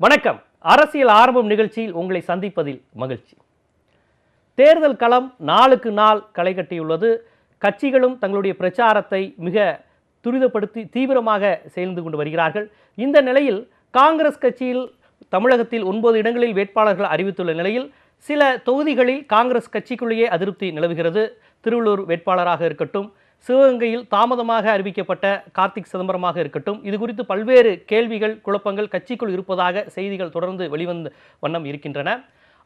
வணக்கம். அரசியல் ஆரம்பம் நிகழ்ச்சியில் உங்களை சந்திப்பதில் மகிழ்ச்சி. தேர்தல் களம் நாளுக்கு நாள் களை கட்டியுள்ளது. கட்சிகளும் தங்களுடைய பிரச்சாரத்தை மிக துரிதப்படுத்தி தீவிரமாக செய்து கொண்டு வருகிறார்கள். இந்த நிலையில் காங்கிரஸ் கட்சியில் தமிழகத்தில் 9 இடங்களில் வேட்பாளர்கள் அறிவித்துள்ள நிலையில் சில தொகுதிகளில் காங்கிரஸ் கட்சிக்குள்ளேயே அதிருப்தி நிலவுகிறது. திருவள்ளூர் வேட்பாளராக இருக்கட்டும், சிவகங்கையில் தாமதமாக அறிவிக்கப்பட்ட கார்த்திக் சிதம்பரமாக இருக்கட்டும், இது குறித்து பல்வேறு கேள்விகள், குழப்பங்கள் கட்சிக்குள் இருப்பதாக செய்திகள் தொடர்ந்து வெளிவந்த வண்ணம் இருக்கின்றன.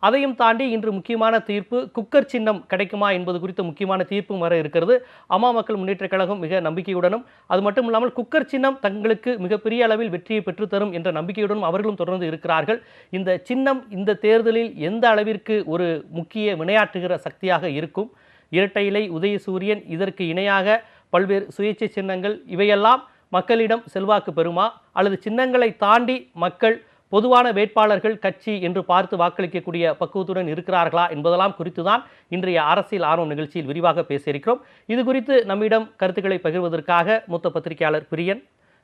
அதையும் தாண்டி இன்று முக்கியமான தீர்ப்பு, குக்கர் சின்னம் கிடைக்குமா என்பது குறித்த முக்கியமான தீர்ப்பும் வர இருக்கிறது. அம்மா மக்கள் முன்னேற்றக் கழகம் மிக நம்பிக்கையுடனும், அது மட்டும் இல்லாமல் குக்கர் சின்னம் தங்களுக்கு மிகப்பெரிய அளவில் வெற்றியை பெற்றுத்தரும் என்ற நம்பிக்கையுடனும் அவர்களும் தொடர்ந்து இருக்கிறார்கள். இந்த சின்னம் இந்த தேர்தலில் எந்த அளவிற்கு ஒரு முக்கிய வினையாற்றுகிற சக்தியாக இருக்கும்? இரட்டை இலை, உதயசூரியன், இதற்கு இணையாக பல்வேறு சுயேட்சை சின்னங்கள், இவையெல்லாம் மக்களிடம் செல்வாக்கு பெறுமா, அல்லது சின்னங்களை தாண்டி மக்கள் பொதுவான வேட்பாளர்கள், கட்சி என்று பார்த்து வாக்களிக்கக்கூடிய பக்குவத்துடன் இருக்கிறார்களா என்பதெல்லாம் குறித்து தான் இன்றைய அரசியல் ஆர்வம் நிகழ்ச்சியில் விரிவாக பேசியிருக்கிறோம். இது குறித்து நம்மிடம் கருத்துக்களை பகிர்வதற்காக மூத்த பத்திரிகையாளர் பிரியன்,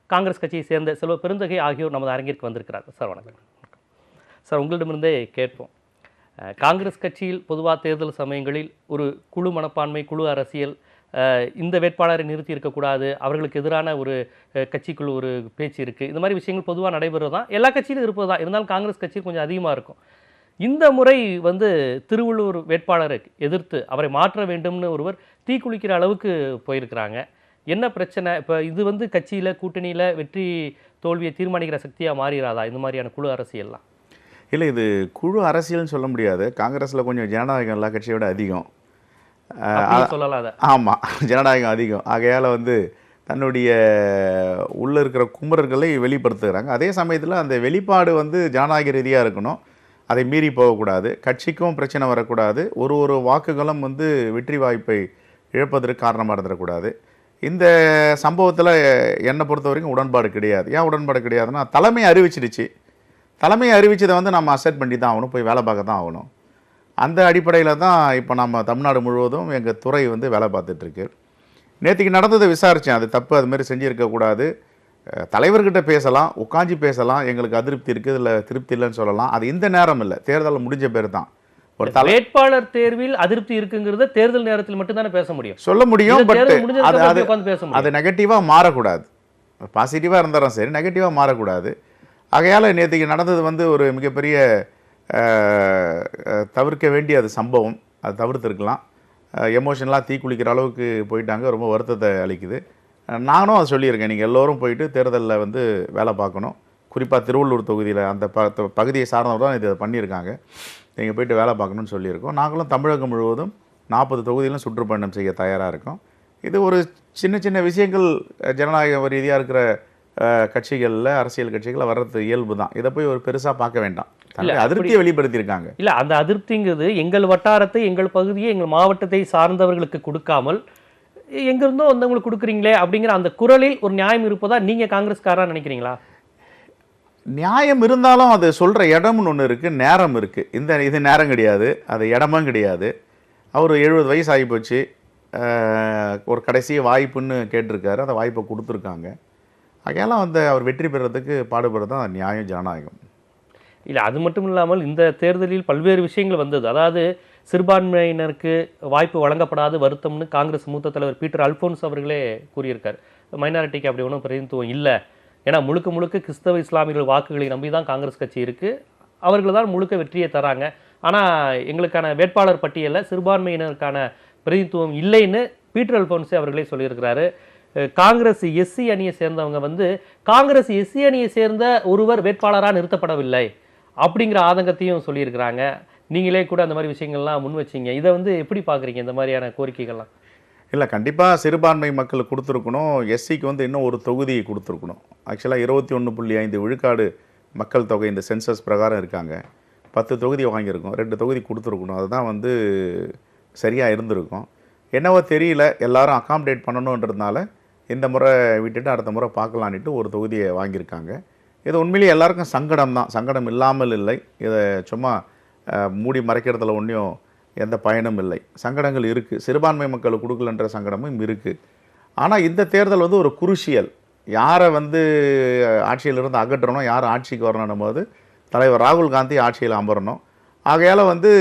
காங்கிரஸ் கட்சியை சேர்ந்த செல்வ பெருந்தகை ஆகியோர் நமது அரங்கிற்கு வந்திருக்கிறார். சார் வணக்கம். சார், உங்களிடமிருந்தே கேட்போம். காங்கிரஸ் கட்சியில் பொதுவாக தேர்தல் சமயங்களில் ஒரு குழு மனப்பான்மை, குழு அரசியல், இந்த வேட்பாளரை நிறுத்தி இருக்கக்கூடாது, அவர்களுக்கு எதிரான ஒரு கட்சிக்குள் ஒரு பேச்சு இருக்குது, இந்த மாதிரி விஷயங்கள் பொதுவாக நடைபெறுவது தான், எல்லா கட்சியிலும் இருப்பது தான். இருந்தாலும் காங்கிரஸ் கட்சியில் கொஞ்சம் அதிகமாக இருக்கும். இந்த முறை திருவள்ளூர் வேட்பாளரை எதிர்த்து அவரை மாற்ற வேண்டும்னு ஒருவர் தீக்குளிக்கிற அளவுக்கு போயிருக்கிறாங்க. என்ன பிரச்சனை? இப்போ இது கட்சியில், கூட்டணியில் வெற்றி தோல்வியை தீர்மானிக்கிற சக்தியாக மாறிடாதா இந்த மாதிரியான குழு அரசியல்லாம்? இல்லை, இது குழு அரசியல்னு சொல்ல முடியாது. காங்கிரஸில் கொஞ்சம் ஜனநாயகம் எல்லா கட்சியை விட அதிகம். சொல்லலாம். ஆமாம், ஜனநாயகம் அதிகம். ஆகையால் தன்னுடைய உள்ளே இருக்கிற குமரர்களை வெளிப்படுத்துகிறாங்க. அதே சமயத்தில் அந்த வெளிப்பாடு ஜனநாயக ரீதியாக இருக்கணும். அதை மீறி போகக்கூடாது. கட்சிக்கும் பிரச்சனை வரக்கூடாது. ஒரு வாக்குகளும் வெற்றி வாய்ப்பை இழப்பதற்கு காரணமாக இருந்துடக்கூடாது. இந்த சம்பவத்தில் என்னை பொறுத்த வரைக்கும் உடன்பாடு கிடையாது. ஏன் உடன்பாடு கிடையாதுன்னா, தலைமை அறிவிச்சிடுச்சு. தலைமையை அறிவிச்சதை நம்ம அக்செப்ட் பண்ணி தான் ஆகணும், போய் வேலை பார்க்க தான் ஆகணும். அந்த அடிப்படையில் தான் இப்போ நம்ம தமிழ்நாடு முழுவதும் எங்கள் துறை வேலை பார்த்துட்ருக்கு. நேற்றுக்கு நடந்ததை விசாரித்தேன். அது தப்பு, அதுமாரி செஞ்சுருக்கக்கூடாது. தலைவர்கிட்ட பேசலாம், உட்காந்து பேசலாம். எங்களுக்கு அதிருப்தி இருக்குது, இல்லை திருப்தி இல்லைன்னு சொல்லலாம். அது இந்த நேரம் இல்லை, தேர்தல் முடிஞ்ச பேர் தான். ஒரு வேட்பாளர் தேர்வில் அதிருப்தி இருக்குங்கிறத தேர்தல் நேரத்தில் மட்டும்தானே பேச முடியும், சொல்ல முடியும். பட் அது நெகட்டிவாக மாறக்கூடாது. பாசிட்டிவாக இருந்தாலும் சரி, நெகட்டிவாக மாறக்கூடாது. ஆகையால் நேற்றுக்கு நடந்தது ஒரு மிகப்பெரிய தவிர்க்க வேண்டிய அது சம்பவம். அது தவிர்த்துருக்கலாம். எமோஷனலாக தீக்குளிக்கிற அளவுக்கு போயிட்டாங்க. ரொம்ப வருத்தத்தை அளிக்குது. நானும் அதை சொல்லியிருக்கேன். நீங்கள் எல்லோரும் போயிட்டு தேர்தலில் வேலை பார்க்கணும். குறிப்பாக திருவள்ளூர் தொகுதியில் அந்த பகுதியை சார்ந்தவர் தான் இதை பண்ணியிருக்காங்க. நீங்கள் போயிட்டு வேலை பார்க்கணும்னு சொல்லியிருக்கோம். நாங்களும் தமிழகம் முழுவதும் 40 தொகுதியிலும் சுற்றுப்பயணம் செய்ய தயாராக இருக்கோம். இது ஒரு சின்ன சின்ன விஷயங்கள் ஜனநாயக ரீதியாக இருக்கிற கட்சிகளில், அரசியல் கட்சிகளில் வர்றது இயல்பு தான். இதை போய் ஒரு பெருசாக பார்க்க வேண்டாம். அதிருப்தியை வெளிப்படுத்தியிருக்காங்க. இல்லை, அந்த அதிருப்திங்கிறது எங்கள் வட்டாரத்தை, எங்கள் பகுதியை, எங்கள் மாவட்டத்தை சார்ந்தவர்களுக்கு கொடுக்காமல் எங்கிருந்தோ வந்தவங்களுக்கு கொடுக்குறீங்களே அப்படிங்கிற அந்த குரலில் ஒரு நியாயம் இருப்பதா நீங்கள் காங்கிரஸ்காரா நினைக்கிறீங்களா? நியாயம் இருந்தாலும் அது சொல்கிற இடம்னு ஒன்று இருக்குது, நேரம் இருக்குது. இது நேரம் கிடையாது, அது இடமும் கிடையாது. அவர் 70 வயசு ஆகி போச்சு. ஒரு கடைசி வாய்ப்புன்னு கேட்டிருக்காரு. அந்த வாய்ப்பை கொடுத்துருக்காங்க. அதையெல்லாம் அவர் வெற்றி பெறதுக்கு பாடுபடுறது தான் நியாயம், ஜனநாயகம். இல்லை, அது மட்டும் இல்லாமல் இந்த தேர்தலில் பல்வேறு விஷயங்கள் வந்தது. அதாவது சிறுபான்மையினருக்கு வாய்ப்பு வழங்கப்படாத வருத்தம்னு காங்கிரஸ் மூத்த தலைவர் பீட்டர் அல்ஃபோன்ஸ் அவர்களே கூறியிருக்கார். மைனாரிட்டிக்கு அப்படி ஒன்றும் பிரதிநிதித்துவம் இல்லை, ஏன்னா முழுக்க முழுக்க கிறிஸ்தவ இஸ்லாமியர்கள் வாக்குகளை நம்பி தான் காங்கிரஸ் கட்சி இருக்குது, அவர்கள் தான் முழுக்க வெற்றியை தராங்க. ஆனால் எங்களுக்கான வேட்பாளர் பட்டியலில் சிறுபான்மையினருக்கான பிரதிநிதித்துவம் இல்லைன்னு பீட்டர் அல்ஃபோன்ஸே அவர்களே சொல்லியிருக்கிறாரு. காங்கிரஸ் எஸ்சி அணியை சேர்ந்தவங்க காங்கிரஸ் எஸ்சி அணியை சேர்ந்த ஒருவர் வேட்பாளராக நிறுத்தப்படவில்லை அப்படிங்கிற ஆதங்கத்தையும் சொல்லியிருக்கிறாங்க. நீங்களே கூட அந்த மாதிரி விஷயங்கள்லாம் முன் வச்சிங்க. இதை எப்படி பார்க்குறீங்க, இந்த மாதிரியான கோரிக்கைகள்லாம்? இல்லை, கண்டிப்பாக சிறுபான்மை மக்களுக்கு கொடுத்துருக்கணும். எஸ்சிக்கு இன்னும் ஒரு தொகுதியை கொடுத்துருக்கணும். ஆக்சுவலாக 21.5 விழுக்காடு மக்கள் தொகை இந்த சென்சஸ் பிரகாரம் இருக்காங்க. 10 தொகுதி வாங்கியிருக்கோம், 2 தொகுதி கொடுத்துருக்கணும். அதுதான் சரியாக இருந்திருக்கும். என்னவோ தெரியல, எல்லாரும் அகாமடேட் பண்ணணுன்றதுனால இந்த முறை விட்டுட்டு அடுத்த முறை பார்க்கலான்ட்டு ஒரு தொகுதியை வாங்கியிருக்காங்க. இது உண்மையிலேயே எல்லாருக்கும் சங்கடம் தான். சங்கடம் இல்லாமல் இல்லை. இதை சும்மா மூடி மறைக்கிறதுல ஒன்றும் எந்த பயனும் இல்லை. சங்கடங்கள் இருக்குது. சிறுபான்மை மக்களுக்கு கொடுக்கலன்ற சங்கடமும் இருக்குது. ஆனால் இந்த தேர்தல் ஒரு குருஷியல். யாரை ஆட்சியிலிருந்து அகற்றணும், யார் ஆட்சிக்கு வரணும் போது தலைவர் ராகுல் காந்தி ஆட்சியில் அமரணும். ஆகையால் வந்து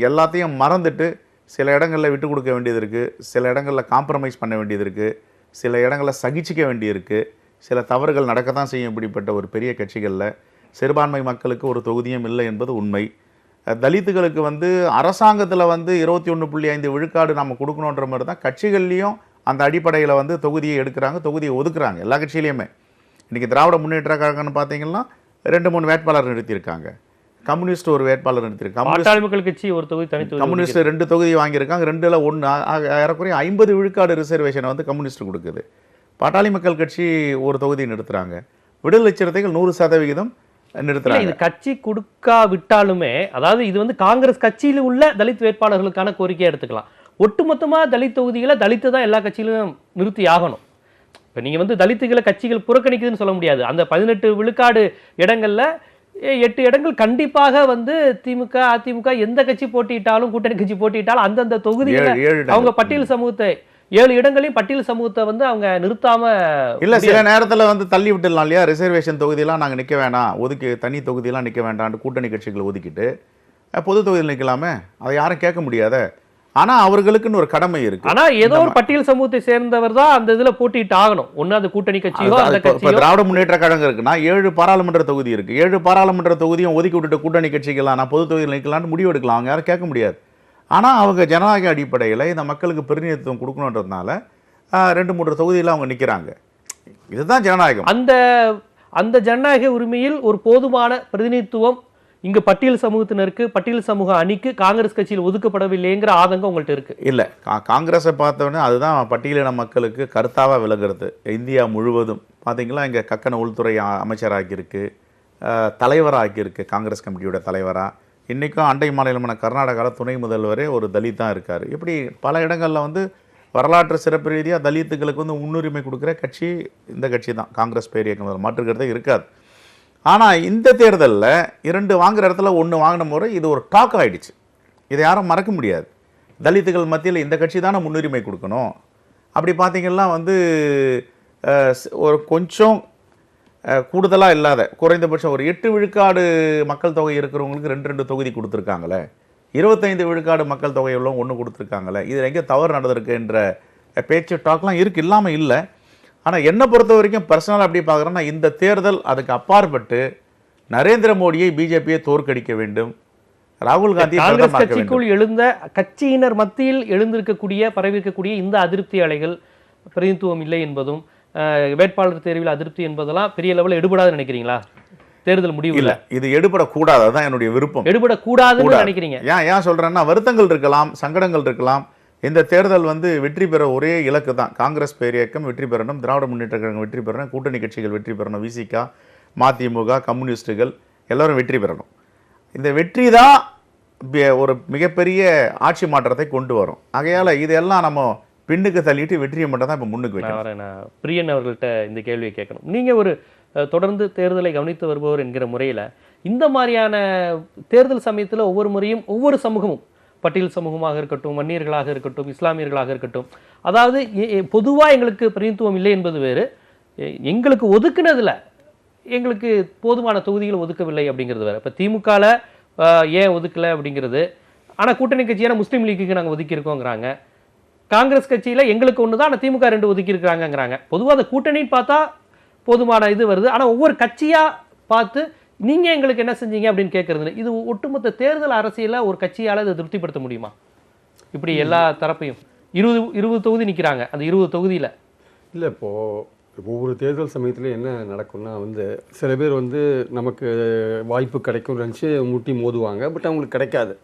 எல்லாத்தையும் மறந்துட்டு சில இடங்களில் விட்டு கொடுக்க வேண்டியது இருக்குது, சில இடங்களில் காம்ப்ரமைஸ் பண்ண வேண்டியது இருக்குது, சில இடங்களில் சகிச்சிக்க வேண்டியிருக்கு, சில தவறுகள் நடக்க தான் செய்யும். இப்படிப்பட்ட ஒரு பெரிய கட்சிகளில் சிறுபான்மை மக்களுக்கு ஒரு தொகுதியும் இல்லை என்பது உண்மை. தலித்துகளுக்கு வந்து அரசாங்கத்தில் வந்து 21.5 விழுக்காடு நம்ம கொடுக்கணுன்ற மாதிரி தான் கட்சிகள்லேயும் அந்த அடிப்படையில் வந்து தொகுதியை எடுக்கிறாங்க, தொகுதியை ஒதுக்குறாங்க எல்லா கட்சியிலையுமே. இன்றைக்கி திராவிட முன்னேற்ற கழகம்னு பார்த்தீங்கன்னா 2-3 வேட்பாளர் நிறுத்தியிருக்காங்க, கம்யூனிஸ்ட் ஒரு வேட்பாளர் நிறுத்தியிருக்காங்க, பாட்டாளி மக்கள் கட்சி ஒரு தொகுதி தனித்து, கம்யூனிஸ்ட் 2 தொகுதி வாங்கியிருக்காங்க, 2ல் 1, ஏறக்குறைய 50 விழுக்காடு ரிசர்வேஷனை வந்து கம்யூனிஸ்ட் கொடுக்குது. பாட்டாளி மக்கள் கட்சி ஒரு தொகுதி நிறுத்துறாங்க, விடுதலை சிறுத்தைகள் 100% நிறுத்துறாங்க. இது கட்சி கொடுக்காவிட்டாலுமே, அதாவது இது வந்து காங்கிரஸ் கட்சியில் உள்ள தலித் வேட்பாளர்களுக்கான கோரிக்கையை எடுத்துக்கலாம். ஒட்டுமொத்தமா தலித் தொகுதிகளை தலித்து தான் எல்லா கட்சியிலும் நிறுத்தி ஆகணும். இப்போ நீங்கள் வந்து தலித்துகளை கட்சிகள் புறக்கணிக்குதுன்னு சொல்ல முடியாது. அந்த 18 விழுக்காடு இடங்கள்ல 8 இடங்கள் கண்டிப்பாக வந்து திமுக, அதிமுக எந்த கட்சி போட்டியிட்டாலும், கூட்டணி கட்சி போட்டியிட்டாலும் அந்தந்த தொகுதிகளை அவங்க பட்டியல் சமூகத்தை 7 இடங்களையும் பட்டியல் சமூகத்தை வந்து அவங்க நிறுத்தாம இல்லை, சில நேரத்தில் வந்து தள்ளி விட்டுடலாம் இல்லையா. ரிசர்வேஷன் தொகுதியெல்லாம் நாங்கள் நிற்க வேணாம், ஒதுக்கி தனி தொகுதியெல்லாம் நிற்க வேண்டாம்னு கூட்டணி கட்சிகளை ஒதுக்கிட்டு பொது தொகுதியில் நிற்கலாமே, அதை யாரும் கேட்க முடியாத. ஆனால் அவர்களுக்குன்னு ஒரு கடமை இருக்கு. ஆனால் ஏதோ ஒரு பட்டியல் சமூகத்தை சேர்ந்தவர் தான் அந்த இதில் போட்டிட்டு ஆகணும். ஒன்று அந்த கூட்டணி கட்சியோ அந்த கட்சியோ. திராவிட முன்னேற்ற கழகம் இருக்குன்னா 7 பாராளுமன்ற தொகுதி இருக்கு, 7 பாராளுமன்ற தொகுதியும் ஒதுக்கி விட்டுட்டு கூட்டணி கட்சிகளாம் நான் பொது தொகுதியில் நிற்கலான்னு முடிவு எடுக்கலாம், அவங்க யாரும் கேட்க முடியாது. ஆனால் அவங்க ஜனநாயக அடிப்படையில் இந்த மக்களுக்கு பிரதிநிதித்துவம் கொடுக்கணுன்றதுனால 2-3 தொகுதியில் அவங்க நிற்கிறாங்க. இதுதான் ஜனநாயகம். அந்த ஜனநாயக உரிமையில் ஒரு போதுமான பிரதிநிதித்துவம் இங்கு பட்டியல் சமூகத்தினருக்கு, பட்டியல் சமூக அணிக்கு காங்கிரஸ் கட்சியில் ஒதுக்கப்படவில்லைங்கிற ஆதங்கம் உங்கள்கிட்ட இருக்கு. இல்லை, காங்கிரஸை பார்த்தோன்னே அதுதான் பட்டியலின மக்களுக்கு கருத்தாக விளங்குறது. இந்தியா முழுவதும் பார்த்தீங்களா, இங்கே கக்கன உள்துறை அமைச்சராகியிருக்கு, தலைவராகியிருக்கு, காங்கிரஸ் கமிட்டியோட தலைவராக. இன்றைக்கும் அண்டை மாநிலமான கர்நாடகாவில் துணை முதல்வரே ஒரு தலித் தான் இருக்கார். இப்படி பல இடங்களில் வந்து வரலாற்று சிறப்பு ரீதியாக தலித்துகளுக்கு வந்து முன்னுரிமை கொடுக்குற கட்சி இந்த கட்சி தான், காங்கிரஸ் பேர் இயக்கம், மாற்றுக்கிறதே இருக்காது. ஆனால் இந்த தேர்தலில் 2 வாங்குகிற இடத்துல 1 வாங்கின முறை இது ஒரு டாக் ஆகிடுச்சு. இதை யாரும் மறக்க முடியாது. தலித்துகள் மத்தியில் இந்த கட்சி தானே முன்னுரிமை கொடுக்கணும். அப்படி பார்த்திங்கன்னா வந்து ஒரு கொஞ்சம் கூடுதலாக இல்லாத குறைந்தபட்சம் ஒரு 8 விழுக்காடு மக்கள் தொகை இருக்கிறவங்களுக்கு 2 தொகுதி கொடுத்துருக்காங்களே, 25 விழுக்காடு மக்கள் தொகை உள்ளவங்க 1 கொடுத்துருக்காங்களே, இதில் எங்கே தவறு நடந்திருக்குன்ற பேச்சு டாக்லாம் இருக்குது, இல்லாமல் இல்லை. ஆனால் என்னை பொறுத்த வரைக்கும் பர்சனலாக அப்படி பார்க்குறேன்னா, இந்த தேர்தல் அதுக்கு அப்பாற்பட்டு நரேந்திர மோடியை, பிஜேபியை தோற்கடிக்க வேண்டும், ராகுல் காந்தி காங்கிரஸ் கட்சிக்குள் எழுந்த கட்சியினர் மத்தியில் எழுந்திருக்கக்கூடிய பரவியிருக்கக்கூடிய இந்த அதிருப்தி அலைகள், பிரதிநிதித்துவம் இல்லை என்பதும், வேட்பாளர் தேர்வில் அதிருப்தி என்பதெல்லாம் பெரிய லெவலில் எடுபடாதுன்னு நினைக்கிறீங்களா? தேர்தல் முடிவு இல்லை, இது எடுபடக்கூடாது, அதுதான் என்னுடைய விருப்பம். எடுபடக்கூடாதுன்னு நினைக்கிறீங்க? ஏன் சொல்கிறேன்னா, வருத்தங்கள் இருக்கலாம், சங்கடங்கள் இருக்கலாம். இந்த தேர்தல் வந்து வெற்றி பெற ஒரே இலக்கு தான், காங்கிரஸ் பேர் இயக்கம் வெற்றி பெறணும், திராவிட முன்னேற்ற கழகம் வெற்றி பெறணும், கூட்டணி கட்சிகள் வெற்றி பெறணும், விசிகா, மதிமுக, கம்யூனிஸ்டுகள் எல்லாரும் வெற்றி பெறணும். இந்த வெற்றி தான் ஒரு மிகப்பெரிய ஆட்சி மாற்றத்தை கொண்டு வரும். ஆகையால் இதெல்லாம் நம்ம பின்னுக்கு தள்ளிட்டு வெற்றியை மட்டும் தான் இப்போ முன்னுக்கு வைக்கணும். நான் பிரியன் அவர்கள்ட்ட இந்த கேள்வியை கேட்கணும். நீங்கள் ஒரு தொடர்ந்து தேர்தலை கவனித்து வருபவர் என்கிற முறையில் இந்த மாதிரியான தேர்தல் சமயத்தில் ஒவ்வொரு முறையும் ஒவ்வொரு சமூகமும், பட்டியல் சமூகமாக இருக்கட்டும், வன்னியர்களாக இருக்கட்டும், இஸ்லாமியர்களாக இருக்கட்டும், அதாவது பொதுவாக எங்களுக்கு பிரதிநிதித்துவம் இல்லை என்பது வேறு, எங்களுக்கு ஒதுக்குனதில் எங்களுக்கு போதுமான தொகுதிகள் ஒதுக்கவில்லை அப்படிங்கிறது வேறு. இப்போ திமுகவில் ஏன் ஒதுக்கலை அப்படிங்கிறது, ஆனால் கூட்டணி கட்சியான முஸ்லீம் லீக்குக்கு நாங்கள் ஒதுக்கியிருக்கோங்கிறாங்க. காங்கிரஸ் கட்சியில் எங்களுக்கு ஒன்று தான், ஆனால் திமுக 2 ஒதுக்கியிருக்கிறாங்கிறாங்க. பொதுவாக அந்த கூட்டணின்னு பார்த்தா போதுமான இது வருது, ஆனால் ஒவ்வொரு கட்சியாக பார்த்து நீங்கள் எங்களுக்கு என்ன செஞ்சீங்க அப்படின்னு கேட்குறது. இது ஒட்டுமொத்த தேர்தல் அரசியலில் ஒரு கட்சியால் இதை திருப்திப்படுத்த முடியுமா? இப்படி எல்லா தரப்பையும் 20 தொகுதி நிற்கிறாங்க, அந்த 20 தொகுதியில் இல்லை. இப்போது ஒவ்வொரு தேர்தல் சமயத்துலையும் என்ன நடக்கும்னா வந்து சில பேர் வந்து நமக்கு வாய்ப்பு கிடைக்கும்னு நினச்சி முட்டி மோதுவாங்க, பட் அவங்களுக்கு கிடைக்காது.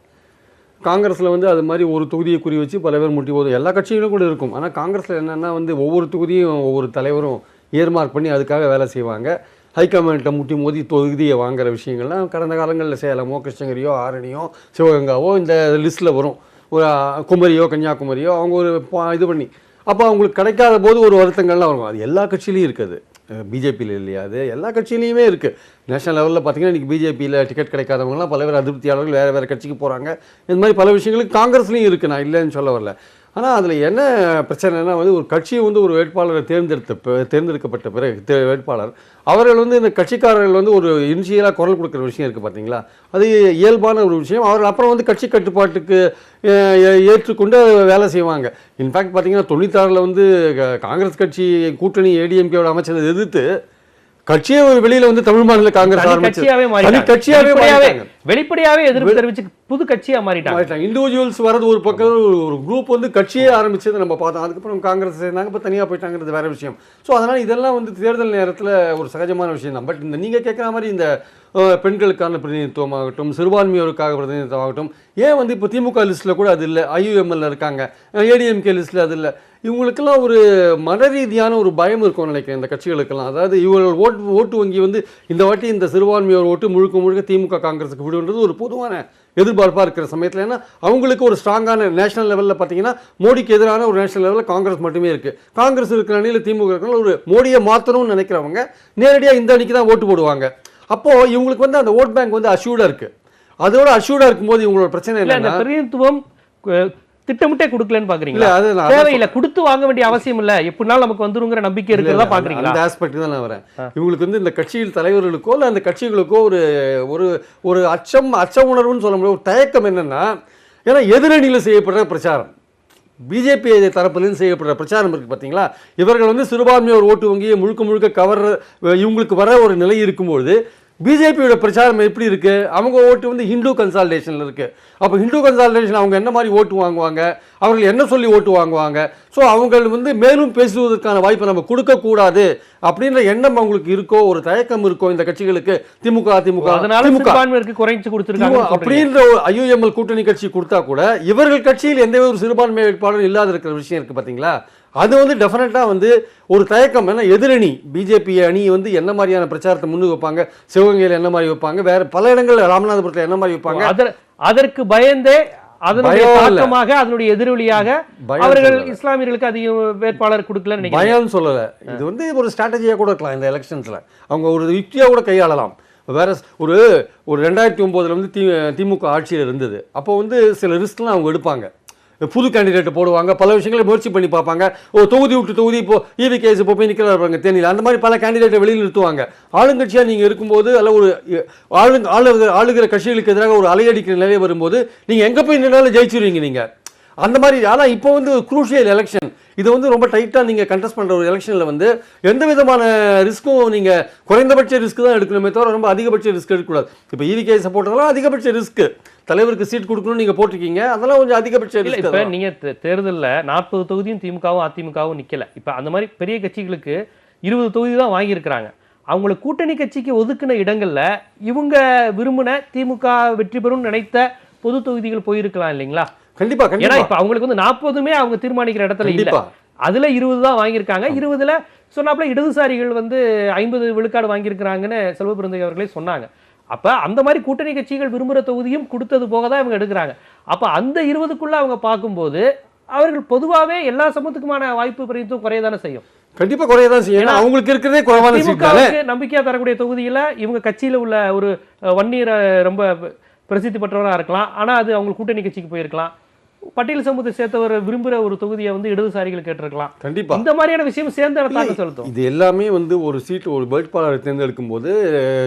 காங்கிரஸில் வந்து அது மாதிரி ஒரு தொகுதியை குறி வச்சு பல பேர் முட்டி மோதும், எல்லா கட்சிகளும் கூட இருக்கும். ஆனால் காங்கிரஸில் என்னென்னா வந்து ஒவ்வொரு தொகுதியும் ஒவ்வொரு தலைவரும் ஏர்மார்க் பண்ணி அதுக்காக வேலை செய்வாங்க. ஹைகமாண்ட்டை முட்டி மோதி தொகுதியை வாங்குகிற விஷயங்கள்லாம் கடந்த காலங்களில் சேலமோ, கிருஷ்ணகிரியோ, ஆரணியோ, சிவகங்காவோ இந்த லிஸ்ட்டில் வரும். ஒரு குமரியோ, கன்னியாகுமரியோ அவங்க ஒரு இது பண்ணி, அப்போ அவங்களுக்கு கிடைக்காத போது ஒரு வருத்தங்கள்லாம் வரும். அது எல்லா கட்சியிலையும் இருக்குது, பிஜேபியில் இல்லையா, அது எல்லா கட்சியிலையுமே இருக்குது. நேஷனல் லெவலில் பார்த்திங்கன்னா இன்றைக்கி பிஜேபியில் டிக்கெட் கிடைக்காதவங்களாம் பல பேர் அதிருப்தியாளர்கள் வேறு வேறு கட்சிக்கு போகிறாங்க. இந்த மாதிரி பல விஷயங்களுக்கு காங்கிரஸ்லையும் இருக்குது, நான் இல்லைன்னு சொல்ல வரல. ஆனால் அதில் என்ன பிரச்சனைனா வந்து ஒரு கட்சியை வந்து ஒரு வேட்பாளரை தேர்ந்தெடுக்கப்பட்ட பிறகு வேட்பாளர் அவர்கள் வந்து இந்த கட்சிக்காரர்கள் வந்து ஒரு இனிஷியலாக குரல் கொடுக்குற விஷயம் இருக்குது பார்த்தீங்களா, அது இயல்பான ஒரு விஷயம். அவர்கள் அப்புறம் வந்து கட்சி கட்டுப்பாட்டுக்கு ஏற்றுக்கொண்டு வேலை செய்வாங்க. இன்ஃபேக்ட் பார்த்தீங்கன்னா 96 வந்து காங்கிரஸ் கட்சி கூட்டணி ஏடிஎம்கேவோட அமைச்சரை எதிர்த்து கட்சியே ஒரு வெளியில வந்து தமிழ் மாநில காங்கிரஸ் வெளிப்படையாவே எதிர்ப்பு தெரிவிச்சு புது கட்சியா மாறிட்டாங்க. இண்டிவிஜுவல்ஸ் வரது ஒரு பக்கம், ஒரு குரூப் வந்து கட்சியே ஆரம்பிச்சது நம்ம பார்த்தோம். அதுக்கப்புறம் காங்கிரஸ் சேர்ந்தாங்க, இப்போ தனியாக போயிட்டாங்கிறது வேற விஷயம். ஸோ அதனால இதெல்லாம் வந்து தேர்தல் நேரத்தில் ஒரு சகஜமான விஷயம் தான். பட் இந்த நீங்கள் கேட்குற மாதிரி இந்த பெண்களுக்கான பிரதிநிதித்துவம் ஆகட்டும், சிறுபான்மையோருக்காக பிரதிநிதித்துவம் ஆகட்டும், ஏன் வந்து இப்போ திமுக லிஸ்ட்டில் கூட அது இல்லை, ஐயுஎம்எல்ல இருக்காங்க, ஏடிஎம்கே லிஸ்ட்டில் அது இல்லை. இவங்களுக்கெல்லாம் ஒரு மன ரீதியான ஒரு பயம் இருக்கும்னு நினைக்கிறேன் இந்த கட்சிகளுக்கெல்லாம். அதாவது இவர்கள் ஓட்டு வங்கி வந்து இந்த வாட்டி இந்த சிறுபான்மையோர் ஓட்டு முழுக்க திமுக காங்கிரஸுக்கு விடுன்றது ஒரு பொதுவான எதிர்பார்ப்பாக இருக்கிற சமயத்தில், ஏன்னா அவங்களுக்கு ஒரு ஸ்ட்ராங்கான நேஷனல் லெவலில் பார்த்தீங்கன்னா மோடிக்கு எதிரான ஒரு நேஷனல் லெவலில் காங்கிரஸ் மட்டுமே இருக்குது. காங்கிரஸ் இருக்கிற அணியில் திமுக இருக்கிற ஒரு மோடியை மாற்றணும்னு நினைக்கிறவங்க நேரடியாக இந்த அணிக்கு தான் ஓட்டு போடுவாங்க. அப்போது இவங்களுக்கு வந்து அந்த ஓட் பேங்க் வந்து அஷ்யூர்டாக இருக்குது. அதோட அஷ்யூர்டாக இருக்கும்போது இவங்களோட பிரச்சனை இல்லை, பிரதிநிதித்துவம் திட்டமிட்டே கொடுக்கலன்னு பாக்குறீங்களா? தேவையில்லை, கொடுத்து வாங்க வேண்டிய அவசியம் இல்ல, எப்படினாலும் நமக்கு வந்துருங்கிற நம்பிக்கை இருக்கிறதா பாக்குறீங்களா? அந்த ஆஸ்பெக்ட் தான் நான் வரேன். இவங்களுக்கு வந்து இந்த கட்சியில் தலைவர்களுக்கோ இல்லை அந்த கட்சிகளுக்கோ ஒரு ஒரு அச்ச உணர்வுன்னு சொல்ல முடியும், ஒரு தயக்கம். என்னன்னா, ஏன்னா எதிரணியில் செய்யப்படுற பிரச்சாரம், பிஜேபி தரப்புலேருந்து செய்யப்படுற பிரச்சாரம் இருக்குது பார்த்தீங்களா, இவர்கள் வந்து சிறுபான்மையோர் ஓட்டு வங்கியை முழுக்க கவர்ற இவங்களுக்கு வர ஒரு நிலை இருக்கும்போது பிஜேபியோட பிரச்சாரம் எப்படி இருக்கு? அவங்க ஓட்டு வந்து ஹிந்து கன்சால்டேஷன்ல இருக்கு. அப்போ ஹிந்து கன்சால்டேஷன் அவங்க என்ன மாதிரி ஓட்டு வாங்குவாங்க, அவர்கள் என்ன சொல்லி ஓட்டு வாங்குவாங்க? ஸோ அவங்க வந்து மேலும் பேசுவதற்கான வாய்ப்பை நம்ம கொடுக்கக்கூடாது அப்படின்ற எண்ணம் அவங்களுக்கு இருக்கோ, ஒரு தயக்கம் இருக்கோ இந்த கட்சிகளுக்கு. திமுக குறைச்சு கொடுத்துருக்காங்க அப்படின்ற ஒரு ஐயுஎம்எல் கூட்டணி கட்சி கொடுத்தா கூட இவர்கள் கட்சியில் எந்த ஒரு சிறுபான்மை வேட்பாளரும் இல்லாத இருக்கிற விஷயம் இருக்கு பார்த்தீங்களா, அது வந்து டெஃபினட்டாக வந்து ஒரு தயக்கம். ஏன்னா எதிரணி பிஜேபி அணி வந்து என்ன மாதிரியான பிரச்சாரத்தை முன்னுக்கு வைப்பாங்க, சிவகங்கையில் என்ன மாதிரி வைப்பாங்க, வேற பல இடங்கள் ராமநாதபுரத்தில் என்ன மாதிரி வைப்பாங்க, அதற்கு பயந்தே அதனுடைய தாக்கமாக அதனுடைய எதிரொலியாக அவர்கள் இஸ்லாமியர்களுக்கு அதிக வேட்பாளர் கொடுக்கல பயம் சொல்லலை. இது வந்து ஒரு ஸ்ட்ராட்டஜியாக கூட இருக்கலாம். இந்த எலெக்ஷன்ஸில் அவங்க ஒரு யுக்தியாக கூட கையாளலாம். வேற ஒரு 2009 வந்து திமுக ஆட்சியில் இருந்தது. அப்போ வந்து சில ரிஸ்க்லாம் அவங்க எடுப்பாங்க. புது கேண்டிடேட்டை போடுவாங்க, பல விஷயங்களை முயற்சி பண்ணி பார்ப்பாங்க. தொகுதி விட்டு தொகுதி இப்போ EVKS இப்போ போய் நிற்கிறாங்க தேனியில், அந்த மாதிரி பல கேண்டிடேட்டை வெளியில் நிறுத்துவாங்க. ஆளுங்கட்சியாக நீங்கள் இருக்கும்போது அல்ல ஒரு ஆளுகிற கட்சிகளுக்கு எதிராக ஒரு அலையடிக்கிற நிலையை வரும்போது நீங்கள் எங்கே போய் நின்னாலும் ஜெயிச்சிருவீங்க நீங்கள் அந்த மாதிரி. ஆனால் இப்போ வந்து குரூஷியல் எலெக்ஷன், இது வந்து ரொம்ப டைட்டாக நீங்கள் கண்டெஸ்ட் பண்ணுற ஒரு எலெக்ஷனில் வந்து எந்த விதமான ரிஸ்க்கும் நீங்கள் குறைந்தபட்ச ரிஸ்க் தான் எடுக்கணுமே தவிர ரொம்ப அதிகபட்ச ரிஸ்க் எடுக்கக்கூடாது. இப்போ EVKS போட்டதெல்லாம் அதிகபட்ச ரிஸ்க், தலைவருக்கு சீட் கொடுக்கணும்னு நீங்க போட்டிருக்கீங்க, அதெல்லாம் கொஞ்சம் அதிகபட்ச ரிஸ்க். இப்போ நீங்க தேர்தலில் 40 தொகுதியும் திமுகவும் அதிமுகவும் நிக்கல. இப்போ அந்த மாதிரி பெரிய கட்சிகளுக்கு 20 தொகுதி தான் வாங்கியிருக்கிறாங்க. அவங்களுக்கு கூட்டணி கட்சிக்கு ஒதுக்கின இடங்கள்ல இவங்க விரும்பின திமுக வெற்றி பெறும் நினைத்த பொது தொகுதிகள் போயிருக்கலாம் இல்லைங்களா? கண்டிப்பா. ஏன்னா இப்ப அவங்களுக்கு வந்து 40மே அவங்க தீர்மானிக்கிற இடத்துல இல்ல, அதுல 20 தான் வாங்கியிருக்காங்க. 20ல சொன்னாப்புல இடதுசாரிகள் வந்து 50 விழுக்காடு வாங்கியிருக்கிறாங்கன்னு செல்வபிரந்தை அவர்களே சொன்னாங்க. அப்ப அந்த மாதிரி கூட்டணி கட்சிகள் விரும்புகிற தொகுதியும் கொடுத்தது போக தான் இவங்க எடுக்கிறாங்க. அப்ப அந்த 20க்குள்ள அவங்க பார்க்கும்போது அவர்கள் பொதுவாகவே எல்லா சமூகத்துக்குமான வாய்ப்பு பிரதித்துவம் குறையதானே செய்யும். கண்டிப்பா குறையதான் செய்யும். அவங்களுக்கு இருக்கிறதே குறைவான சீட். நம்பிக்கையா தரக்கூடிய தொகுதியில இவங்க கட்சியில உள்ள ஒரு வன்னியரை ரொம்ப பிரசித்தி பெற்றவராக இருக்கலாம், ஆனா அது அவங்க கூட்டணி கட்சிக்கு போயிருக்கலாம். பட்டியல் சமூகத்தை சேர்த்தவர் விரும்புகிற ஒரு தொகுதியை வந்து இடதுசாரிகள் கேட்டிருக்கலாம். கண்டிப்பா இந்த மாதிரியான விஷயம் சேர்ந்து தாக்கம் செலுத்தும். இது எல்லாமே வந்து ஒரு சீட் ஒரு வேட்பாளரை தேர்ந்தெடுக்கும் போது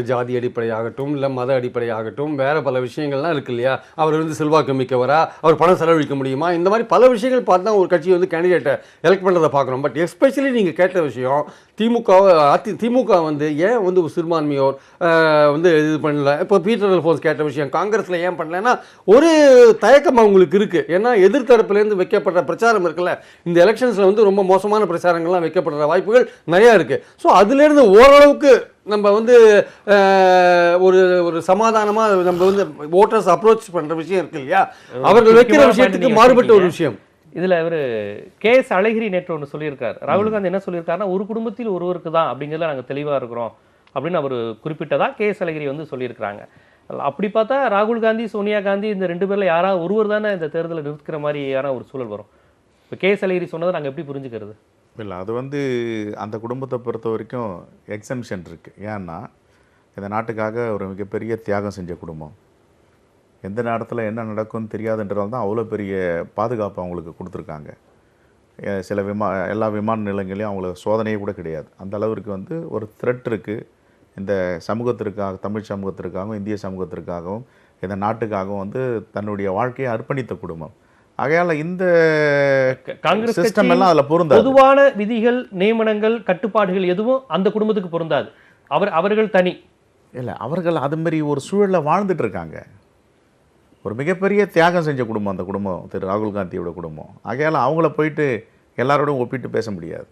ஜாதி அடிப்படையாகட்டும் இல்லை மத அடிப்படையாகட்டும் வேற பல விஷயங்கள்லாம் இருக்கு இல்லையா. அவர் வந்து செல்வாக்கு மிக்கவரா, அவர் பணம் செலவழிக்க முடியுமா, இந்த மாதிரி பல விஷயங்கள் பார்த்து தான் ஒரு கட்சி வந்து கேண்டிடேட்டை எலெக்ட் பண்ணுறதை பார்க்கணும். பட் எஸ்பெஷலி நீங்கள் கேட்ட விஷயம் திமுக வந்து ஏன் வந்து சிறுபான்மையோர் வந்து இது பண்ணல. இப்போ பீட்டர் அல்ஃபோன்ஸ் கேட்ட விஷயம் காங்கிரஸில் ஏன் பண்ணலன்னா ஒரு தயக்கம் அவங்களுக்கு இருக்குது. ஏன்னா எதிர்த்தரப்புலேருந்து வைக்கப்படுற பிரச்சாரம் இருக்குல்ல, இந்த எலெக்ஷன்ஸில் வந்து ரொம்ப மோசமான பிரச்சாரங்கள்லாம் வைக்கப்படுற வாய்ப்புகள் நிறையா இருக்குது. ஸோ அதுலேருந்து ஓரளவுக்கு நம்ம வந்து ஒரு சமாதானமாக நம்ம வந்து ஓட்டர்ஸ் அப்ரோச் பண்ணுற விஷயம் இருக்கு இல்லையா, அவர்கள் வைக்கிற விஷயத்துக்கு மாறுபட்ட ஒரு விஷயம். இதில் இவர் KS அழகிரி நேற்று ஒன்று சொல்லியிருக்காரு. ராகுல் காந்தி என்ன சொல்லியிருக்காருன்னா, ஒரு குடும்பத்தில் ஒருவருக்கு தான் அப்படிங்கிறதுல நாங்கள் தெளிவாக இருக்கிறோம் அப்படின்னு அவர் குறிப்பிட்டதா KS அழகிரி வந்து சொல்லியிருக்கிறாங்க. அப்படி பார்த்தா ராகுல் காந்தி சோனியா காந்தி இந்த 2 பேரில் யாராவது ஒருவர் தானே இந்த தேர்தலை நிறுத்துக்கிற மாதிரியான ஒரு சூழல் வரும். இப்போ KS அழகிரி சொன்னதை நாங்கள் எப்படி புரிஞ்சுக்கிறது? இல்லை, அது வந்து அந்த குடும்பத்தை பொறுத்த வரைக்கும் எக்ஸம்ஷன் இருக்குது. ஏன்னா இந்த நாட்டுக்காக ஒரு மிகப்பெரிய தியாகம் செஞ்ச குடும்பம். எந்த நேரத்தில் என்ன நடக்கும்னு தெரியாதுன்றதால தான் அவ்வளோ பெரிய பாதுகாப்பு அவங்களுக்கு கொடுத்துருக்காங்க. சில எல்லா விமான நிலையங்களையும் அவங்களுக்கு சோதனையே கூட கிடையாது. அந்த அளவிற்கு வந்து ஒரு த்ரெட் இருக்குது இந்த சமூகத்திற்காக, தமிழ் சமூகத்திற்காகவும் இந்திய சமூகத்திற்காகவும் இந்த நாட்டுக்காகவும் வந்து தன்னுடைய வாழ்க்கையை அர்ப்பணித்த குடும்பம். ஆகையால் இந்த காங்கிரஸ் சிஸ்டம் எல்லாம் அதில் பொருந்தாது. பொதுவான விதிகள், நியமனங்கள், கட்டுப்பாடுகள் எதுவும் அந்த குடும்பத்துக்கு பொருந்தாது. அவர்கள் தனி இல்லை, அவர்கள் அது மாதிரி ஒரு சூழலில் வாழ்ந்துட்டு இருக்காங்க. ஒரு மிகப்பெரிய தியாகம் செஞ்ச குடும்பம் அந்த குடும்பம், திரு ராகுல் காந்தியோட குடும்பம். ஆகையால் அவங்கள போயிட்டு எல்லாரோடையும் ஒப்பிட்டு பேச முடியாது,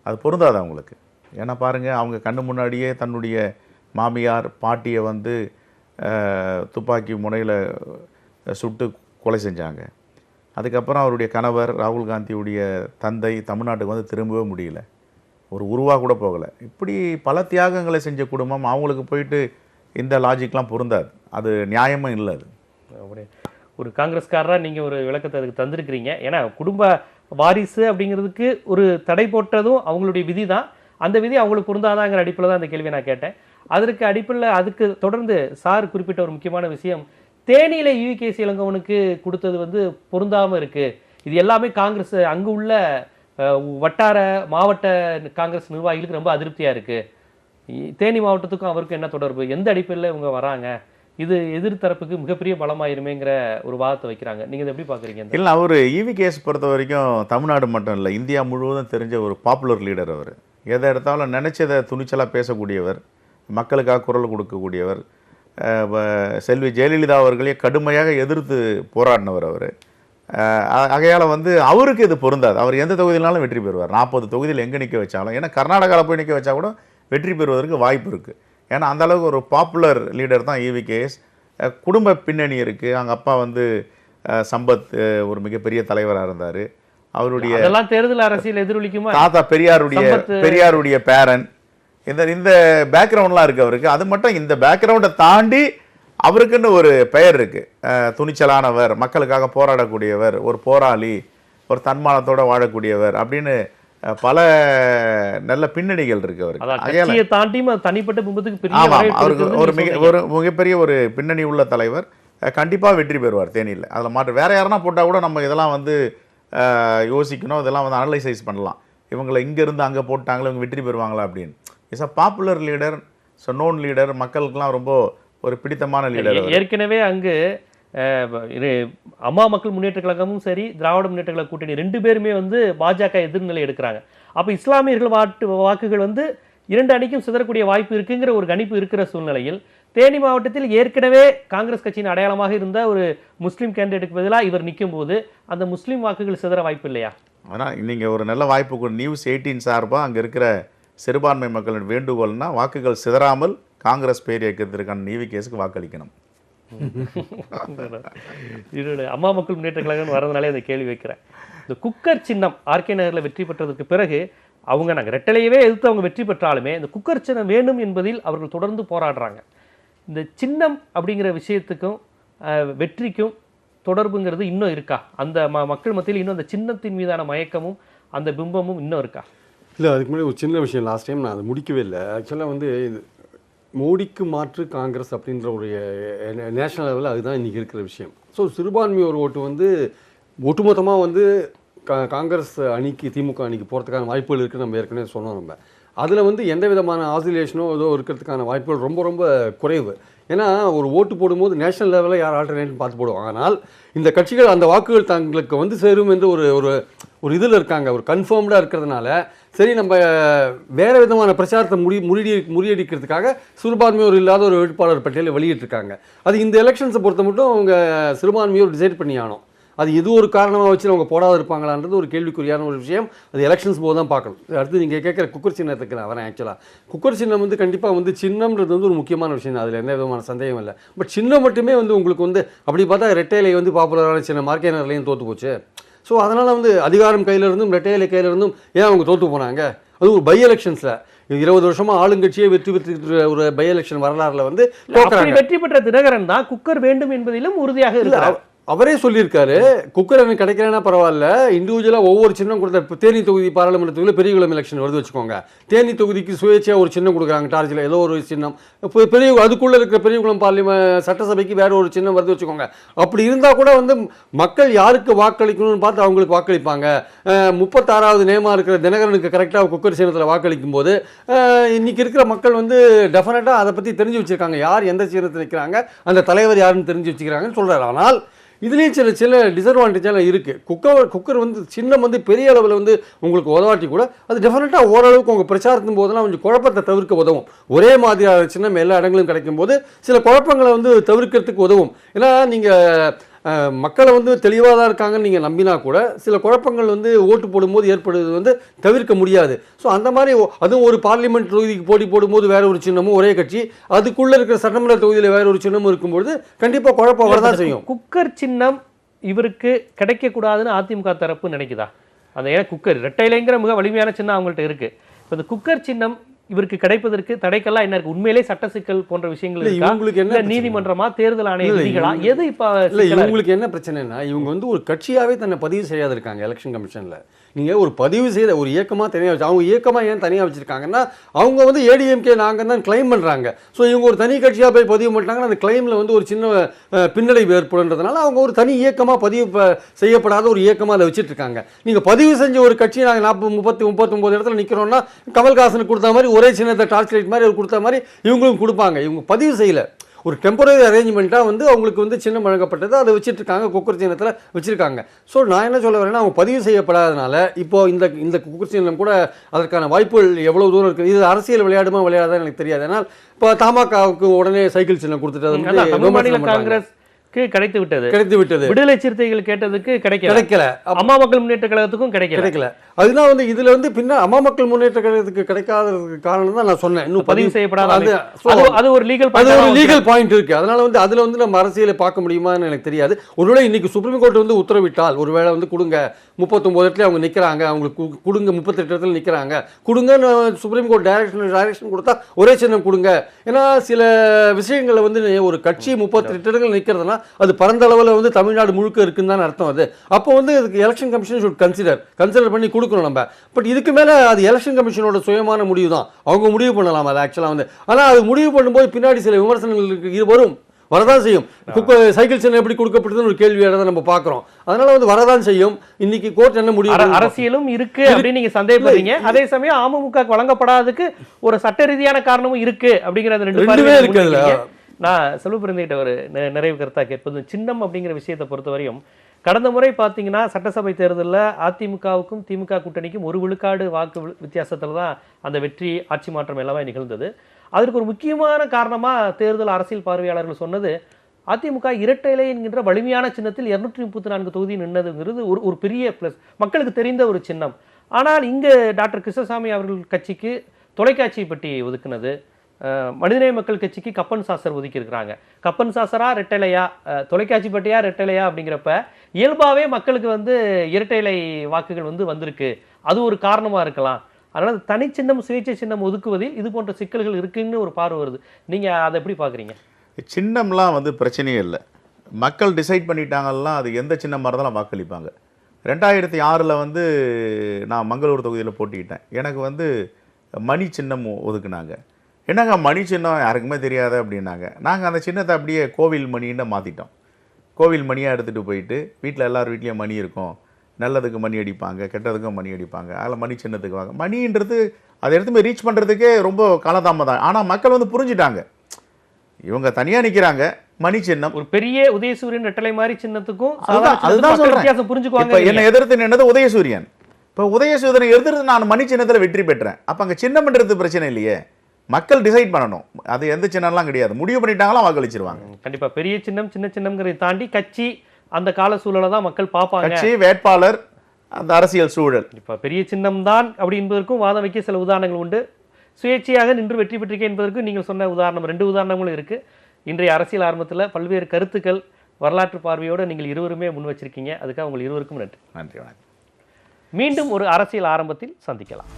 அது பொருந்தாது அவங்களுக்கு. ஏன்னா பாருங்கள், அவங்க கண்ணு முன்னாடியே தன்னுடைய மாமியார் பாட்டியை வந்து துப்பாக்கி முனையில் சுட்டு கொலை செஞ்சாங்க. அதுக்கப்புறம் அவருடைய கணவர் ராகுல் காந்தியுடைய தந்தை தமிழ்நாட்டுக்கு வந்து திரும்பவே முடியல, ஒரு உருவா கூட போகலை. இப்படி பல தியாகங்களை செஞ்ச குடும்பம், அவங்களுக்கு போயிட்டு இந்த லாஜிக்லாம் பொருந்தாது, அது நியாயமும் இல்லை. அது ஒரு காங்கிரஸ்காரராக நீங்கள் ஒரு விளக்கத்தை அதுக்கு தந்திருக்கிறீங்க. ஏன்னா குடும்ப வாரிசு அப்படிங்கிறதுக்கு ஒரு தடை போட்டதும் அவங்களுடைய விதி தான். அந்த விதி அவங்களுக்கு பொருந்தாதாங்கிற அடிப்பில் தான் அந்த கேள்வியை நான் கேட்டேன். அதற்கு அடிப்பில் அதுக்கு தொடர்ந்து சார் குறிப்பிட்ட ஒரு முக்கியமான விஷயம், தேனியில ஈவி.கே.சி. இளங்கோவனுக்கு கொடுத்தது வந்து பொருந்தாமல் இருக்குது. இது எல்லாமே காங்கிரஸ் அங்கு உள்ள வட்டார மாவட்ட காங்கிரஸ் நிர்வாகிகளுக்கு ரொம்ப அதிருப்தியாக இருக்குது. தேனி மாவட்டத்துக்கும் அவருக்கும் என்ன தொடர்பு, எந்த அடிப்படையில் இவங்க வராங்க, இது எதிர்த்தரப்புக்கு மிகப்பெரிய பலமாயிருமேங்கிற ஒரு வாதத்தை வைக்கிறாங்க. நீங்கள் இதை எப்படி பார்க்குறீங்க? இல்லை, அவர் ஈவி.கே.எஸ். பொறுத்த வரைக்கும் தமிழ்நாடு மட்டும் இல்லை, இந்தியா முழுவதும் தெரிஞ்ச ஒரு பாப்புலர் லீடர். அவர் எதை எடுத்தாலும் நினச்சதை துணிச்சலாக பேசக்கூடியவர், மக்களுக்காக குரல் கொடுக்கக்கூடியவர். செல்வி ஜெயலலிதா அவர்களே கடுமையாக எதிர்த்து போராடினவர் அவர். ஆகையால் வந்து அவருக்கு இது பொருந்தாது. அவர் எந்த தொகுதியினாலும் வெற்றி பெறுவார். 40 தொகுதியில் எங்கே நிற்க வச்சாலும், ஏன்னா கர்நாடகாவில் போய் நிற்க வச்சா கூட வெற்றி பெறுவதற்கு வாய்ப்பு இருக்குது. ஏன்னா அந்தளவுக்கு ஒரு பாப்புலர் லீடர் தான் ஈவி.கே.எஸ். குடும்ப பின்னணி இருக்குது. அவங்க அப்பா வந்து சம்பத் ஒரு மிகப்பெரிய தலைவராக இருந்தார். அவருடைய அதெல்லாம் தேர்தல் அரசியல் எதிரொலிக்குமா? தாத்தா பெரியாருடைய பேரன், இந்த பேக்ரவுண்ட்லாம் இருக்குது அவருக்கு. அது மட்டும் இந்த பேக்ரவுண்டை தாண்டி அவருக்குன்னு ஒரு பெயர் இருக்குது. துணிச்சலானவர், மக்களுக்காக போராடக்கூடியவர், ஒரு போராளி, ஒரு தன்மானத்தோடு வாழக்கூடியவர் அப்படின்னு பல நல்ல பின்னணிகள் இருக்கு அவருக்கு. தனிப்பட்ட பிம்பத்துக்கு அவருக்கு ஒரு மிகப்பெரிய ஒரு பின்னணி உள்ள தலைவர். கண்டிப்பாக வெற்றி பெறுவார் தேனியில், அதில் மாற்று. வேற யாருன்னா போட்டால் கூட நம்ம இதெல்லாம் வந்து யோசிக்கணும், இதெல்லாம் வந்து அனலைசைஸ் பண்ணலாம். இவங்களை இங்கேருந்து அங்கே போட்டாங்களே, இவங்க வெற்றி பெறுவாங்களா அப்படின்னு. Is a popular leader, so known leader, மக்களுக்கெல்லாம் ரொம்ப ஒரு பிடித்தமான லீடர். ஏற்கனவே அங்கு அம்மா மக்கள் முன்னேற்ற கழகமும் சரி, திராவிட முன்னேற்ற கழக கூட்டணி 2 பேருமே வந்து பாஜக எதிர்நிலை எடுக்கிறாங்க. அப்போ இஸ்லாமியர்கள் வாக்குகள் வந்து 2 அணிக்கும் சிதறக்கூடிய வாய்ப்பு இருக்குங்கிற ஒரு கணிப்பு இருக்கிற சூழ்நிலையில், தேனி மாவட்டத்தில் ஏற்கனவே காங்கிரஸ் கட்சியின் அடையாளமாக இருந்த ஒரு முஸ்லீம் கேண்டிடேட்டுக்கு பதிலாக இவர் நிற்கும் போது அந்த முஸ்லீம் வாக்குகள் சிதற வாய்ப்பு இல்லையா? ஆனால் நீங்கள் ஒரு நல்ல வாய்ப்பு நியூஸ் 18 சார்பாக அங்கே இருக்கிற சிறுபான்மை மக்களின் வேண்டுகோள்னா, வாக்குகள் சிதறாமல் காங்கிரஸ் பேர் இயக்கத்திற்கான ஈவி.கே.எஸ்க்கு வாக்களிக்கணும். அம்மா மக்கள் முன்னேற்ற கழகம் வரதுனாலே அந்த கேள்வி வைக்கிறேன். இந்த குக்கர் சின்னம் ஆர்கே நகரில் வெற்றி பெற்றதற்கு பிறகு நாங்கள் ரெட்டலையவே எதிர்த்து அவங்க வெற்றி பெற்றாலுமே இந்த குக்கர் சின்னம் வேண்டும் என்பதில் அவர்கள் தொடர்ந்து போராடுறாங்க. இந்த சின்னம் அப்படிங்கிற விஷயத்துக்கும் வெற்றிக்கும் தொடர்புங்கிறது இன்னும் இருக்கா? அந்த மக்கள் மத்தியில் இன்னும் அந்த சின்னத்தின் மீதான மயக்கமும் அந்த பிம்பமும் இன்னும் இருக்கா? இல்லை, அதுக்கு முன்னாடி ஒரு சின்ன விஷயம், லாஸ்ட் டைம் நான் அதை முடிக்கவே இல்லை. ஆக்சுவலாக வந்து மோடிக்கு மாற்று காங்கிரஸ் அப்படின்ற ஒரு நேஷனல் லெவலில் அதுதான் இன்றைக்கி இருக்கிற விஷயம். ஸோ சிறுபான்மையோர் ஓட்டு வந்து ஒட்டுமொத்தமாக வந்து காங்கிரஸ் அணிக்கு, திமுக அணிக்கு போகிறதுக்கான வாய்ப்புகள் இருக்குன்னு நம்ம ஏற்கனவே சொன்னோம். நம்ம அதில் வந்து எந்த விதமான ஆசிலேஷனோ ஏதோ இருக்கிறதுக்கான வாய்ப்புகள் ரொம்ப ரொம்ப குறைவு. ஏன்னா ஒரு ஓட்டு போடும்போது நேஷனல் லெவலில் யார் ஆல்டர்னேட்னு பார்த்து போடுவாங்க. ஆனால் இந்த கட்சிகள் அந்த வாக்குகள் தங்களுக்கு வந்து சேரும் என்று ஒரு ஒரு இதில் இருக்காங்க, ஒரு கன்ஃபார்ம்டாக இருக்கிறதுனால சரி நம்ம வேறு விதமான பிரச்சாரத்தை முறியடிக்கிறதுக்காக சிறுபான்மையோர் இல்லாத ஒரு வேட்பாளர் பட்டியலை வெளியிட்டிருக்காங்க. அது இந்த எலெக்ஷன்ஸை பொறுத்த மட்டும் அவங்க சிறுபான்மையோர் டிசைட் பண்ணி ஆனோம். அது எது ஒரு காரணமாக வச்சு அவங்க போடாத இருப்பாங்களான்றது ஒரு கேள்விக்குறியான ஒரு விஷயம். அது எலெக்ஷன்ஸ் போது தான் பார்க்கணும். அடுத்து நீங்கள் கேட்குற குக்கர் சின்னத்துக்கு நான் வரேன். ஆக்சுவலாக குக்கர் சின்னம் வந்து கண்டிப்பாக வந்து சின்னம்ன்றது வந்து ஒரு முக்கியமான விஷயம் தான், அதில் எந்த விதமான சந்தேகம் இல்லை. பட் சின்னம் மட்டுமே வந்து உங்களுக்கு வந்து அப்படி பார்த்தா ரெட்டையிலை வந்து பாப்புலரான சின்னம் ஆர்கே நகர்லையும் தோற்று போச்சு. ஸோ அதனால் வந்து அதிகாரம் கையிலிருந்தும் ரெட்டையிலை கையிலிருந்தும் ஏன் அவங்க தோற்று போனாங்க? அது ஒரு பை எலெக்ஷன்ஸில் 20 வருஷமாக ஆளுங்கட்சியே வெற்றி பெற்று ஒரு பை எலெக்ஷன் வரலாறுல வந்து வெற்றி பெற்ற தினகரன் தான் குக்கர் வேண்டும் என்பதிலும் உறுதியாக இருக்கிறார். அவரே சொல்லியிருக்காரு, குக்கர் எனக்கு கிடைக்கலன்னா பரவாயில்ல, இண்டிவிஜுவலாக ஒவ்வொரு சின்னம் கொடுத்த. இப்போ தேனி தொகுதி பாராளுமன்ற தொகுதியில் பெரியகுளம் எலெக்ஷன் வருது வச்சுக்கோங்க. தேனி தொகுதிக்கு சுயேட்சையாக ஒரு சின்னம் கொடுக்குறாங்க, டார்ஜில் ஏதோ ஒரு சின்னம். இப்போ அதுக்குள்ளே இருக்கிற பெரியகுளம் சட்டசபைக்கு வேற ஒரு சின்னம் வருது வச்சுக்கோங்க. அப்படி இருந்தால் கூட வந்து மக்கள் யாருக்கு வாக்களிக்கணும்னு பார்த்து அவங்களுக்கு வாக்களிப்பாங்க. 36வது நேமா இருக்கிற தினகரனுக்கு கரெக்டாக குக்கர் சின்னத்தில் வாக்களிக்கும் போது இன்னைக்கு இருக்கிற மக்கள் வந்து டெஃபினட்டாக அதை பற்றி தெரிஞ்சு வச்சுருக்காங்க. யார் எந்த சின்னத்தில் நிற்கிறாங்க, அந்த தலைவர் யாருன்னு தெரிஞ்சு வச்சுக்கிறாங்கன்னு சொல்கிறார். ஆனால் இதுலேயும் சில டிஸ்அட்வான்டேஜெல்லாம் இருக்குது. குக்கர் வந்து சின்னம் வந்து பெரிய அளவில் வந்து உங்களுக்கு உதவாட்டி கூட அது டெஃபினட்டாக ஓரளவுக்கு உங்கள் பிரச்சாரத்தின் போதெல்லாம் கொஞ்சம் குழப்பத்தை தவிர்க்க உதவும். ஒரே மாதிரியான சின்னம் எல்லா இடங்களும் கிடைக்கும் போது சில குழப்பங்களை வந்து தவிர்க்கிறதுக்கு உதவும். ஏன்னா நீங்கள் மக்களை வந்து தெளிவாக தான் இருக்காங்கன்னு நீங்கள் நம்பினா கூட சில குழப்பங்கள் வந்து ஓட்டு போடும்போது ஏற்படுவது வந்து தவிர்க்க முடியாது. ஸோ அந்த மாதிரி அதுவும் ஒரு பார்லிமெண்ட் தொகுதிக்கு போட்டி போடும்போது வேற ஒரு சின்னமும் ஒரே கட்சி, அதுக்குள்ளே இருக்கிற சட்டமன்ற தொகுதியில் வேற ஒரு சின்னமும் இருக்கும்பொழுது கண்டிப்பாக குழப்பம் வரதான் செய்யும். குக்கர் சின்னம் இவருக்கு கிடைக்கக்கூடாதுன்னு அதிமுக தரப்பு நினைக்குதா? அந்த ஏன்னா குக்கர் ரெட்டைலைங்கிற மிக வலிமையான சின்னம் அவங்கள்ட்ட இருக்கு. இப்போ இந்த குக்கர் சின்னம் இவருக்கு கிடைப்பதற்கு தடைக்கெல்லாம் என்ன இருக்கு? உண்மையிலே சட்ட சிக்கல் போன்ற விஷயங்கள் இருக்கா? இவங்களுக்கு என்ன நீதிமன்றமா, தேர்தல் ஆணைய விதிகளா, எது இப்ப இல்லை இவங்களுக்கு என்ன பிரச்சனைனா, இவங்க வந்து ஒரு கட்சியாவே தன்னை பதிவு செய்யாது இருக்காங்க எலெக்ஷன் கமிஷன்ல. நீங்க ஒரு பதிவு செய்த ஒரு இயக்கமா தனியாக வச்சு, அவங்க இயக்கமா ஏன் தனியாக வச்சிருக்காங்கன்னா அவங்க வந்து ஏடிஎம்கே நாங்க தான் கிளைம் பண்றாங்க. ஸோ இவங்க ஒரு தனி கட்சியாக போய் பதிவு பண்ணிட்டாங்கன்னா அந்த கிளைம்ல வந்து ஒரு சின்ன பின்னடைவு ஏற்படுன்றதுனால அவங்க ஒரு தனி இயக்கமா பதிவு செய்யப்படாத ஒரு இயக்கமா அதை வச்சுட்டு இருக்காங்க. நீங்க பதிவு செஞ்ச ஒரு கட்சி நாங்கள் 39 இடத்துல நிற்கிறோம்னா கமல்ஹாசனுக்கு கொடுத்த மாதிரி ஒரே சின்னத்தை டார்ச் லைட் மாதிரி அவர் கொடுத்த மாதிரி இவங்களும் கொடுப்பாங்க. இவங்க பதிவு செய்யல, ஒரு டெம்பரரி அரேஞ்ச்மெண்ட்டாக வந்து அவங்களுக்கு வந்து சின்னம் வழங்கப்பட்டது, அதை வச்சுட்டு இருக்காங்க, குக்கர் சின்னத்தில் வச்சுருக்காங்க. ஸோ நான் என்ன சொல்ல வரேன்னா, அவங்க பதிவு செய்யப்படாதனால இப்போ இந்த குக்கர் சின்னம் கூட அதற்கான வாய்ப்புகள் எவ்வளோ தூரம் இருக்குது. இது அரசியல் விளையாடுமா விளையாடுதான் எனக்கு தெரியாது. ஆனால் இப்போ தமாகாவுக்கு உடனே சைக்கிள் சின்னம் கொடுத்துட்டு தமிழ்நாடு காங்கிரஸ் கிடைத்து விட்டது. விடுதலை சிறுத்தைகள் கேட்டதுக்கு கிடைக்கல. அம்மா மக்கள் முன்னேற்ற கழகத்துக்கும் கிடைக்கல. அதுதான் வந்து இதுல வந்து பின்ன அம்மா மக்கள் முன்னேற்ற கழகத்துக்கு கிடைக்காததுக்கு காரணம் தான் நான் சொன்னேன். இன்னும் பதிவு செய்யப்படாத அது ஒரு லீகல் பாயிண்ட் இருக்கு. அதனால வந்து அதுல வந்து நம்ம அரசியலை பார்க்க முடியுமான்னு எனக்கு தெரியாது. ஒருவேளை இன்னைக்கு சுப்ரீம் கோர்ட் வந்து உத்தரவிட்டால் ஒருவேளை வந்து கொடுங்க, 39 இடத்துல அவங்க நிற்கிறாங்க, அவங்களுக்கு கொடுங்க, 38 இடத்துல நிற்கிறாங்க, கொடுங்கன்னு சுப்ரீம் கோர்ட் டைரக்ஷன் கொடுத்தா ஒரே சின்னம் கொடுங்க. ஏன்னா சில விஷயங்களை வந்து ஒரு கட்சி 38 இடங்கள் நிற்கிறதுனா அது பரந்த அளவில் வந்து தமிழ்நாடு முழுக்க இருக்குன்னு தான் அர்த்தம். அது அப்போ வந்து அதுக்கு எலெக்ஷன் கமிஷன் ஷுட் கன்சிடர் பண்ணி கொடுக்கணும் நம்ம. பட் இதுக்கு மேலே அது எலெக்ஷன் கமிஷனோட சுயமான முடிவு தான், அவங்க முடிவு பண்ணலாம் அது ஆக்சுவலாக வந்து. ஆனால் அது முடிவு பண்ணும்போது பின்னாடி சில விமர்சனங்கள் வரதான் செய்யும். சைக்கிள் சின்னம் எப்படி கொடுக்கப்படுதுன்னு ஒரு கேள்வியோட தான் நம்ம பார்க்குறோம். அதனால வந்து வரதான் செய்யும். இன்னைக்கு கோர்ட் என்ன முடிவு, அரசியலும் இருக்கு அப்படின்னு நீங்க சந்தேகப்படுறீங்க. அதே சமயம் அமமுக வழங்கப்படாததுக்கு ஒரு சட்ட ரீதியான காரணமும் இருக்கு அப்படிங்கிறது ரெண்டுமே இருக்கு. நான் செல்வபிரந்திகிட்ட ஒரு நிறைவு கருத்தாக கேட்பது, சின்னம் அப்படிங்கிற விஷயத்தை பொறுத்தவரையும் கடந்த முறை பார்த்தீங்கன்னா சட்டசபை தேர்தலில் அதிமுகவுக்கும் திமுக கூட்டணிக்கும் 1 விழுக்காடு வாக்கு வித்தியாசத்தில் தான் அந்த வெற்றி, ஆட்சி மாற்றம் எல்லாமே நிகழ்ந்தது. அதற்கு ஒரு முக்கியமான காரணமாக தேர்தல் அரசியல் பார்வையாளர்கள் சொன்னது, அதிமுக இரட்டை இலை என்கின்ற வலிமையான சின்னத்தில் 234 தொகுதி நின்னதுங்கிறது ஒரு பெரிய ப்ளஸ், மக்களுக்கு தெரிந்த ஒரு சின்னம். ஆனால் இங்கே டாக்டர் கிருஷ்ணசாமி அவர்கள் கட்சிக்கு தொலைக்காட்சி பெட்டி ஒதுக்குனது, மனிதநேய மக்கள் கட்சிக்கு கப்பன் சாசர் ஒதுக்கி இருக்கிறாங்க. கப்பன் சாசரா ரெட்டைலையா, தொலைக்காட்சி பட்டியா ரெட்டைலையா அப்படிங்கிறப்ப இயல்பாகவே மக்களுக்கு வந்து இரட்டைலை வாக்குகள் வந்திருக்கு. அது ஒரு காரணமாக இருக்கலாம். அதனால் தனிச்சின்னம் சுயேட்சை சின்னம் ஒதுக்குவதில் இது போன்ற சிக்கல்கள் இருக்குன்னு ஒரு பார்வை வருது. நீங்கள் அதை எப்படி பார்க்குறீங்க? சின்னம்லாம் வந்து பிரச்சனையே இல்லை, மக்கள் டிசைட் பண்ணிட்டாங்கலாம் அது எந்த சின்னமாக இருந்தாலும் வாக்களிப்பாங்க. 2006 வந்து நான் மங்களூர் தொகுதியில் போட்டிக்கிட்டேன். எனக்கு வந்து மணி சின்னம் ஒதுக்குனாங்க. என்னங்க மணி சின்னம் யாருக்குமே தெரியாது அப்படின்னாங்க. நாங்கள் அந்த சின்னத்தை அப்படியே கோவில் மணின்னு மாற்றிட்டோம். கோவில் மணியாக எடுத்துகிட்டு போயிட்டு வீட்டில் எல்லார் வீட்லேயும் மணி இருக்கும், நல்லதுக்கு மணி அடிப்பாங்க, கெட்டதுக்கும் மணி அடிப்பாங்க. அதில் மணி சின்னத்துக்கு வாங்க. மணின்றது அதை எடுத்து போய் ரீச் பண்ணுறதுக்கே ரொம்ப காலதாமதம். ஆனால் மக்கள் வந்து புரிஞ்சுட்டாங்க, இவங்க தனியாக நிற்கிறாங்க, மணி சின்னம் ஒரு பெரிய உதயசூரியன் ரெட்டலை மாதிரி சின்னத்துக்கும் அதுதான் சொல்கிறேன். புரிஞ்சுக்குவாங்க. என்னை எதிர்த்து நின்னது உதயசூரியன். இப்போ உதயசூரியனை எதிர்த்து நான் மணி சின்னத்தில் வெற்றி பெற்றேன். அப்போ அங்கே சின்னம்ன்றது பிரச்சனை இல்லையே, மக்கள் டிசைட் பண்ணணும். அது எந்த சின்னம்லாம் கிடையாது, முடிவு பண்ணிட்டாங்களா வாக்களிச்சிருவாங்க. கண்டிப்பாக பெரிய சின்னம் சின்ன சின்னம்ங்கிறதை தாண்டி கட்சி அந்த கால சூழலை தான் மக்கள் பார்ப்பாங்க. கட்சி, வேட்பாளர், அந்த அரசியல் சூழல். இப்போ பெரிய சின்னம் தான் அப்படி என்பதற்கும் வாதம் வைக்க சில உதாரணங்கள் உண்டு. சுயேட்சையாக நின்று வெற்றி பெற்றிருக்கேன் என்பதற்கு நீங்கள் சொன்ன உதாரணம் 2 உதாரணங்களும் இருக்குது. இன்றைய அரசியல் ஆரம்பத்தில் பல்வேறு கருத்துக்கள், வரலாற்று பார்வையோடு நீங்கள் இருவருமே முன் வச்சிருக்கீங்க. அதுக்காக உங்கள் இருவருக்கும் நன்றி. நன்றி, வணக்கம். மீண்டும் ஒரு அரசியல் ஆரம்பத்தில் சந்திக்கலாம்.